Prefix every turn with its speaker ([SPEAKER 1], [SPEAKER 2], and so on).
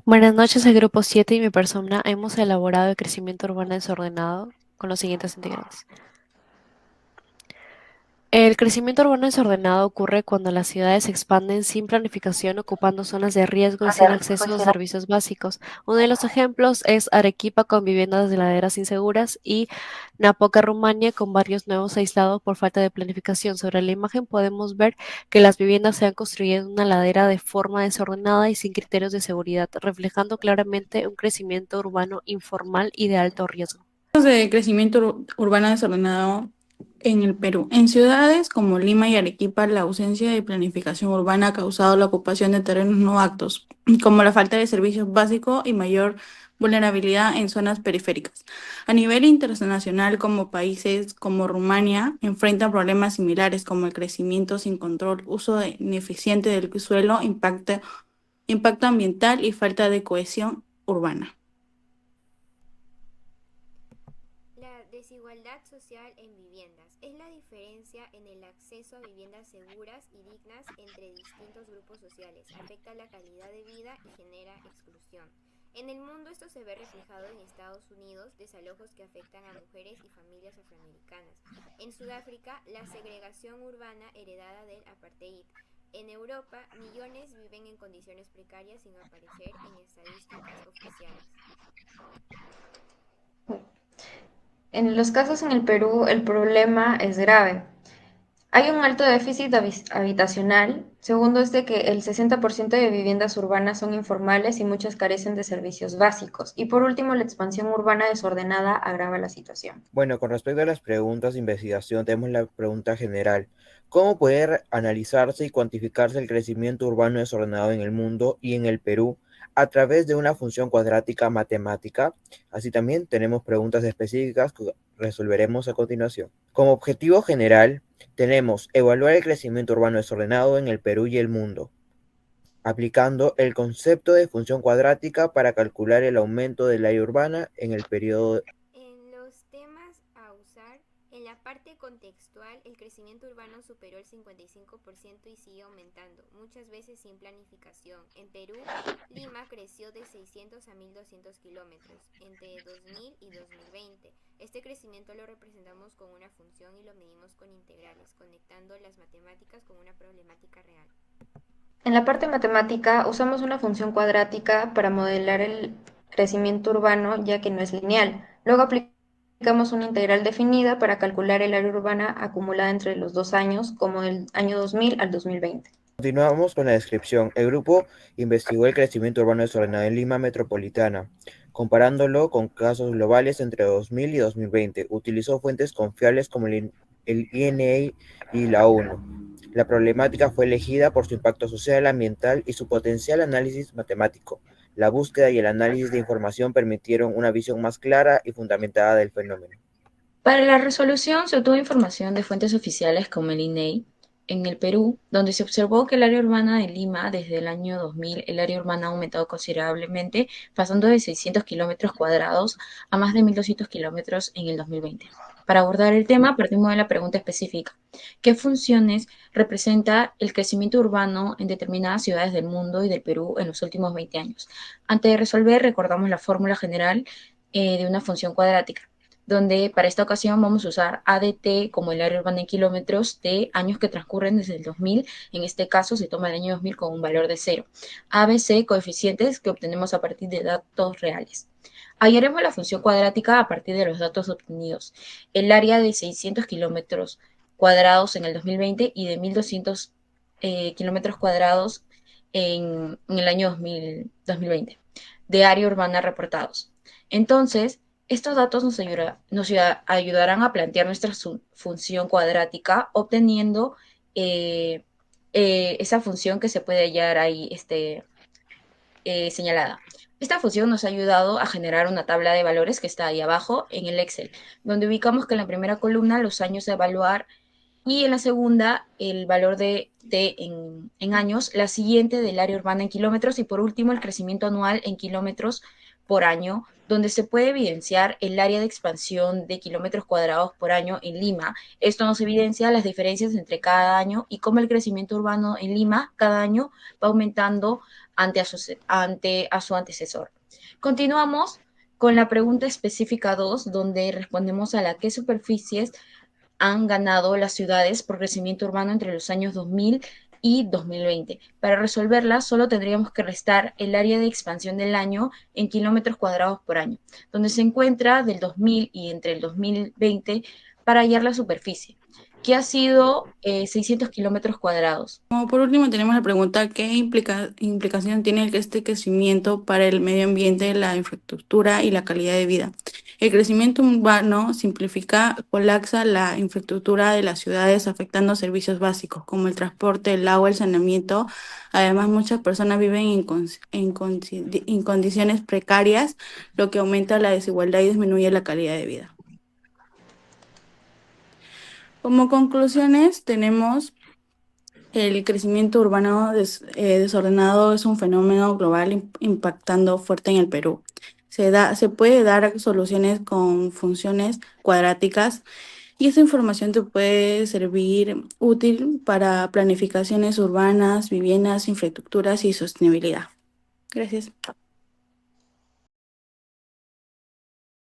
[SPEAKER 1] Buenas noches, el grupo 7 y mi persona hemos elaborado el crecimiento urbano desordenado con los siguientes integrantes. El crecimiento urbano desordenado ocurre cuando las ciudades se expanden sin planificación, ocupando zonas de riesgo y sin acceso a servicios básicos. Uno de los ejemplos es Arequipa con viviendas de laderas inseguras y Napoca, Rumania, con barrios nuevos aislados por falta de planificación. Sobre la imagen podemos ver que las viviendas se han construido en una ladera de forma desordenada y sin criterios de seguridad, reflejando claramente un crecimiento urbano informal y de alto riesgo.
[SPEAKER 2] De crecimiento urbano desordenado en el Perú. En ciudades como Lima y Arequipa, la ausencia de planificación urbana ha causado la ocupación de terrenos no aptos, como la falta de servicios básicos y mayor vulnerabilidad en zonas periféricas. A nivel internacional, como países como Rumania enfrentan problemas similares como el crecimiento sin control, ineficiente del suelo, impacto ambiental y falta de cohesión urbana.
[SPEAKER 3] La desigualdad social en viviendas es la diferencia en el acceso a viviendas seguras y dignas entre distintos grupos sociales. Afecta la calidad de vida y genera exclusión. En el mundo esto se ve reflejado en Estados Unidos, desalojos que afectan a mujeres y familias afroamericanas. En Sudáfrica, la segregación urbana heredada del apartheid. En Europa, millones viven en condiciones precarias sin aparecer en estadísticas oficiales.
[SPEAKER 4] En los casos en el Perú, el problema es grave. Hay un alto déficit habitacional. Segundo es de que el 60% de viviendas urbanas son informales y muchas carecen de servicios básicos. Y por último, la expansión urbana desordenada agrava la situación.
[SPEAKER 5] Bueno, con respecto a las preguntas de investigación, tenemos la pregunta general. ¿Cómo puede analizarse y cuantificarse el crecimiento urbano desordenado en el mundo y en el Perú a través de una función cuadrática matemática? Así también tenemos preguntas específicas que resolveremos a continuación. Como objetivo general, tenemos evaluar el crecimiento urbano desordenado en el Perú y el mundo, aplicando el concepto de función cuadrática para calcular el aumento del área urbana en el periodo.
[SPEAKER 3] En los temas a usar, en la parte contextual, el crecimiento urbano superó el 55% y sigue aumentando, muchas veces sin planificación. En Perú, Lima creció de 600 a 1.200 kilómetros entre 2000 y 2020. Este crecimiento lo representamos con una función y lo medimos con integrales, conectando las matemáticas con una problemática real.
[SPEAKER 4] En la parte matemática usamos una función cuadrática para modelar el crecimiento urbano ya que no es lineal. Luego aplicamos una integral definida para calcular el área urbana acumulada entre los 2 años, como del año 2000 al 2020.
[SPEAKER 5] Continuamos con la descripción. El grupo investigó el crecimiento urbano desordenado en Lima metropolitana, comparándolo con casos globales entre 2000 y 2020. Utilizó fuentes confiables como el INEI y la ONU. La problemática fue elegida por su impacto social, ambiental y su potencial análisis matemático. La búsqueda y el análisis de información permitieron una visión más clara y fundamentada del fenómeno.
[SPEAKER 6] Para la resolución se obtuvo información de fuentes oficiales como el INEI en el Perú, donde se observó que el área urbana de Lima, desde el año 2000, el área urbana ha aumentado considerablemente, pasando de 600 kilómetros cuadrados a más de 1.200 kilómetros en el 2020. Para abordar el tema, partimos de la pregunta específica: ¿qué funciones representa el crecimiento urbano en determinadas ciudades del mundo y del Perú en los últimos 20 años? Antes de resolver, recordamos la fórmula general de una función cuadrática, donde para esta ocasión vamos a usar ADT como el área urbana en kilómetros de años que transcurren desde el 2000. En este caso se toma el año 2000 con un valor de 0. ABC, coeficientes que obtenemos a partir de datos reales. Hallaremos la función cuadrática a partir de los datos obtenidos. El área de 600 kilómetros cuadrados en el 2020 y de 1.200 kilómetros cuadrados en el año 2020 de área urbana reportados. Entonces, estos datos nos ayudarán a plantear nuestra función cuadrática, obteniendo eh, esa función que se puede hallar ahí señalada. Esta función nos ha ayudado a generar una tabla de valores que está ahí abajo en el Excel, donde ubicamos que en la primera columna los años a evaluar y en la segunda el valor de T en años, la siguiente del área urbana en kilómetros y por último el crecimiento anual en kilómetros por año, donde se puede evidenciar el área de expansión de kilómetros cuadrados por año en Lima. Esto nos evidencia las diferencias entre cada año y cómo el crecimiento urbano en Lima cada año va aumentando ante a su antecesor. Continuamos con la pregunta específica 2, donde respondemos a la qué superficies han ganado las ciudades por crecimiento urbano entre los años 2000 y 2020. Para resolverla, solo tendríamos que restar el área de expansión del año en kilómetros cuadrados por año, donde se encuentra del 2000 y entre el 2020 para hallar la superficie, que ha sido 600 kilómetros cuadrados.
[SPEAKER 2] Como por último tenemos la pregunta, ¿qué implicación tiene este crecimiento para el medio ambiente, la infraestructura y la calidad de vida? El crecimiento urbano colapsa la infraestructura de las ciudades, afectando servicios básicos como el transporte, el agua, el saneamiento. Además, muchas personas viven en condiciones precarias, lo que aumenta la desigualdad y disminuye la calidad de vida. Como conclusiones, tenemos el crecimiento urbano desordenado es un fenómeno global impactando fuerte en el Perú. Se puede dar soluciones con funciones cuadráticas y esa información te puede servir útil para planificaciones urbanas, viviendas, infraestructuras y sostenibilidad. Gracias.